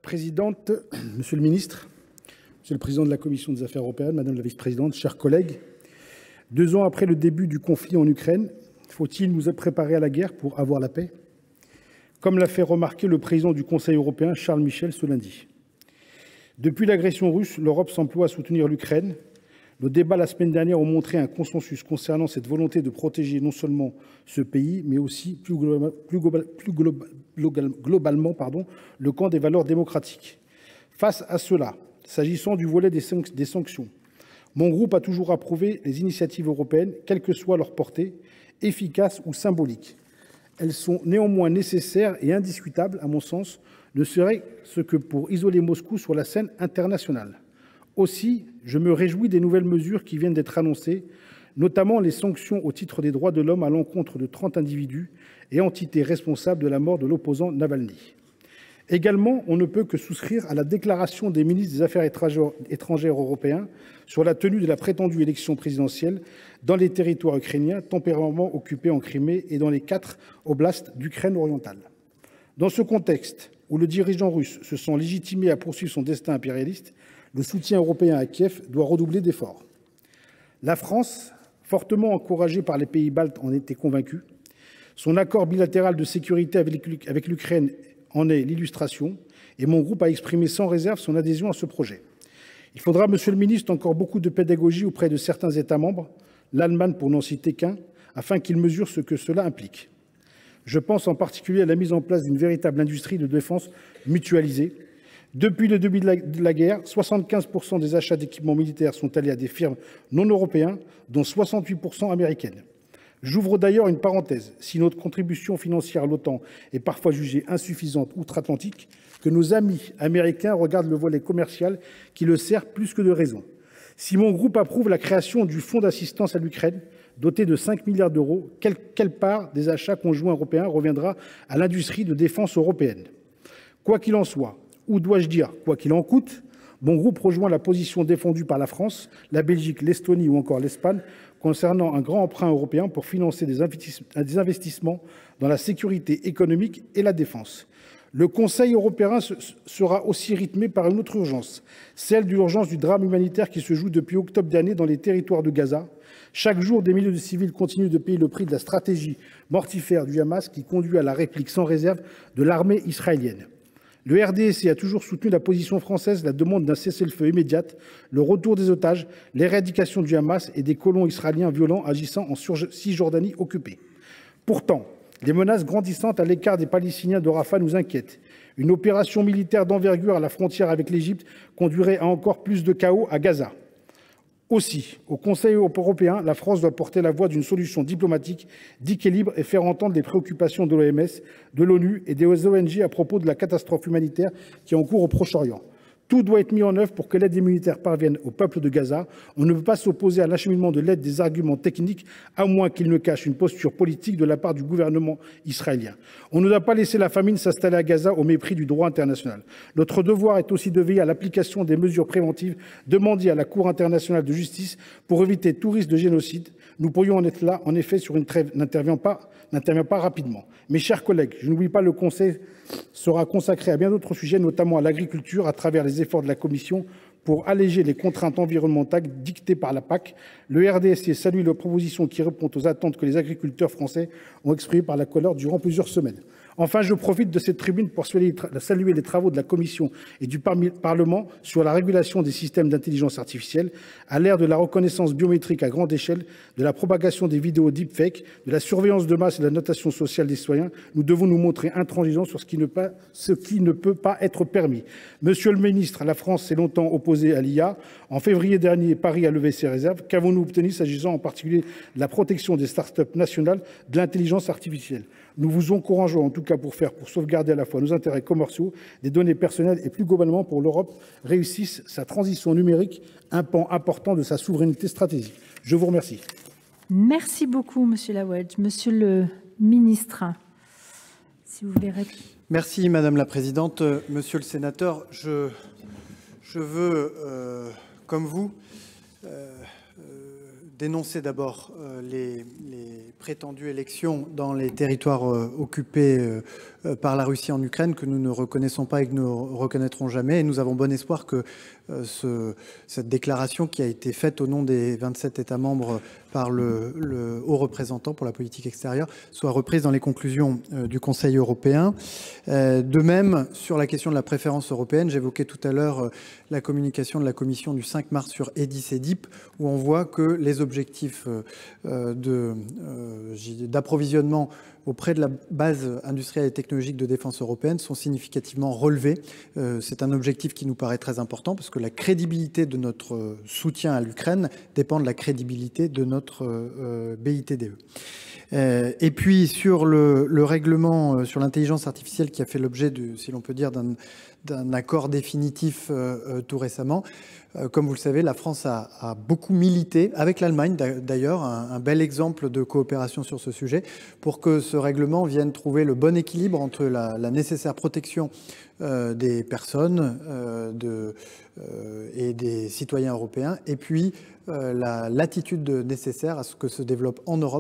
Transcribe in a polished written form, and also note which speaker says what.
Speaker 1: Présidente, Monsieur le Ministre, Monsieur le Président de la Commission des Affaires européennes, Madame la Vice-présidente, chers collègues, 2 ans après le début du conflit en Ukraine, faut-il nous préparer à la guerre pour avoir la paix? Comme l'a fait remarquer le président du Conseil européen, Charles Michel, ce lundi. Depuis l'agression russe, l'Europe s'emploie à soutenir l'Ukraine. Nos débats la semaine dernière ont montré un consensus concernant cette volonté de protéger non seulement ce pays, mais aussi plus globalement le camp des valeurs démocratiques. Face à cela, s'agissant du volet des sanctions, mon groupe a toujours approuvé les initiatives européennes, quelle que soit leur portée, efficaces ou symboliques. Elles sont néanmoins nécessaires et indiscutables, à mon sens, ne serait-ce que pour isoler Moscou sur la scène internationale. Aussi, je me réjouis des nouvelles mesures qui viennent d'être annoncées, notamment les sanctions au titre des droits de l'homme à l'encontre de 30 individus et entités responsables de la mort de l'opposant Navalny. Également, on ne peut que souscrire à la déclaration des ministres des Affaires étrangères européens sur la tenue de la prétendue élection présidentielle dans les territoires ukrainiens temporairement occupés en Crimée et dans les 4 oblasts d'Ukraine orientale. Dans ce contexte où le dirigeant russe se sent légitimé à poursuivre son destin impérialiste, le soutien européen à Kiev doit redoubler d'efforts. La France, fortement encouragée par les pays baltes, en était convaincue. Son accord bilatéral de sécurité avec l'Ukraine en est l'illustration et mon groupe a exprimé sans réserve son adhésion à ce projet. Il faudra, Monsieur le Ministre, encore beaucoup de pédagogie auprès de certains États membres, l'Allemagne pour n'en citer qu'un, afin qu'ils mesurent ce que cela implique. Je pense en particulier à la mise en place d'une véritable industrie de défense mutualisée. Depuis le début de la guerre, 75% des achats d'équipements militaires sont allés à des firmes non européennes, dont 68% américaines. J'ouvre d'ailleurs une parenthèse. Si notre contribution financière à l'OTAN est parfois jugée insuffisante outre-Atlantique, que nos amis américains regardent le volet commercial qui le sert plus que de raison. Si mon groupe approuve la création du fonds d'assistance à l'Ukraine, doté de 5 milliards d'euros, quelle part des achats conjoints européens reviendra à l'industrie de défense européenne? Quoi qu'il en soit, ou dois-je dire quoi qu'il en coûte, mon groupe rejoint la position défendue par la France, la Belgique, l'Estonie ou encore l'Espagne concernant un grand emprunt européen pour financer des investissements dans la sécurité économique et la défense. Le Conseil européen sera aussi rythmé par une autre urgence, celle de l'urgence du drame humanitaire qui se joue depuis octobre dernier dans les territoires de Gaza. Chaque jour, des milliers de civils continuent de payer le prix de la stratégie mortifère du Hamas qui conduit à la réplique sans réserve de l'armée israélienne. Le RDSE a toujours soutenu la position française, la demande d'un cessez-le-feu immédiat, le retour des otages, l'éradication du Hamas et des colons israéliens violents agissant en Cisjordanie occupée. Pourtant, les menaces grandissantes à l'écart des Palestiniens de Rafah nous inquiètent. Une opération militaire d'envergure à la frontière avec l'Égypte conduirait à encore plus de chaos à Gaza. Aussi, au Conseil européen, la France doit porter la voix d'une solution diplomatique d'équilibre et faire entendre les préoccupations de l'OMS, de l'ONU et des ONG à propos de la catastrophe humanitaire qui est en cours au Proche-Orient. Tout doit être mis en œuvre pour que l'aide humanitaire parvienne au peuple de Gaza. On ne peut pas s'opposer à l'acheminement de l'aide des arguments techniques, à moins qu'il ne cache une posture politique de la part du gouvernement israélien. On ne doit pas laisser la famine s'installer à Gaza au mépris du droit international. Notre devoir est aussi de veiller à l'application des mesures préventives demandées à la Cour internationale de justice pour éviter tout risque de génocide. Nous pourrions en être là, en effet, sur une trêve n'intervient pas rapidement. Mes chers collègues, je n'oublie pas le Conseil sera consacré à bien d'autres sujets, notamment à l'agriculture, à travers les efforts de la Commission pour alléger les contraintes environnementales dictées par la PAC. Le RDSE salue la proposition qui répond aux attentes que les agriculteurs français ont exprimées par la colère durant plusieurs semaines. Enfin, je profite de cette tribune pour saluer les travaux de la Commission et du Parlement sur la régulation des systèmes d'intelligence artificielle. À l'ère de la reconnaissance biométrique à grande échelle, de la propagation des vidéos deepfake, de la surveillance de masse et de la notation sociale des citoyens, nous devons nous montrer intransigeants sur ce qui ne peut pas être permis. Monsieur le ministre, la France s'est longtemps opposée à l'IA. En février dernier, Paris a levé ses réserves. Qu'avons-nous obtenu s'agissant en particulier de la protection des start-up nationales de l'intelligence artificielle? Nous vous encourageons en tout cas pour sauvegarder à la fois nos intérêts commerciaux, des données personnelles et plus globalement pour l'Europe réussisse sa transition numérique, un pan important de sa souveraineté stratégique. Je vous remercie.
Speaker 2: Merci beaucoup, Monsieur Laouedj. Monsieur le ministre, si vous voulez répondre.
Speaker 3: Merci, Madame la Présidente. Monsieur le sénateur, je veux, comme vous, dénoncer d'abord les prétendues élections dans les territoires occupés par la Russie en Ukraine que nous ne reconnaissons pas et que nous ne reconnaîtrons jamais. Et nous avons bon espoir que cette déclaration qui a été faite au nom des 27 États membres par le haut représentant pour la politique extérieure soit reprise dans les conclusions du Conseil européen. De même, sur la question de la préférence européenne, j'évoquais tout à l'heure la communication de la Commission du 5 mars sur EDIS-EDIP, où on voit que les objectifs d'approvisionnement auprès de la base industrielle et technologique de défense européenne sont significativement relevés. C'est un objectif qui nous paraît très important parce que la crédibilité de notre soutien à l'Ukraine dépend de la crédibilité de notre BITDE. Et puis sur le règlement sur l'intelligence artificielle qui a fait l'objet, si l'on peut dire, d'un accord définitif tout récemment. Comme vous le savez, la France a beaucoup milité, avec l'Allemagne d'ailleurs, un bel exemple de coopération sur ce sujet, pour que ce règlement vienne trouver le bon équilibre entre la nécessaire protection des personnes et des citoyens européens, et puis la latitude nécessaire à ce que se développe en Europe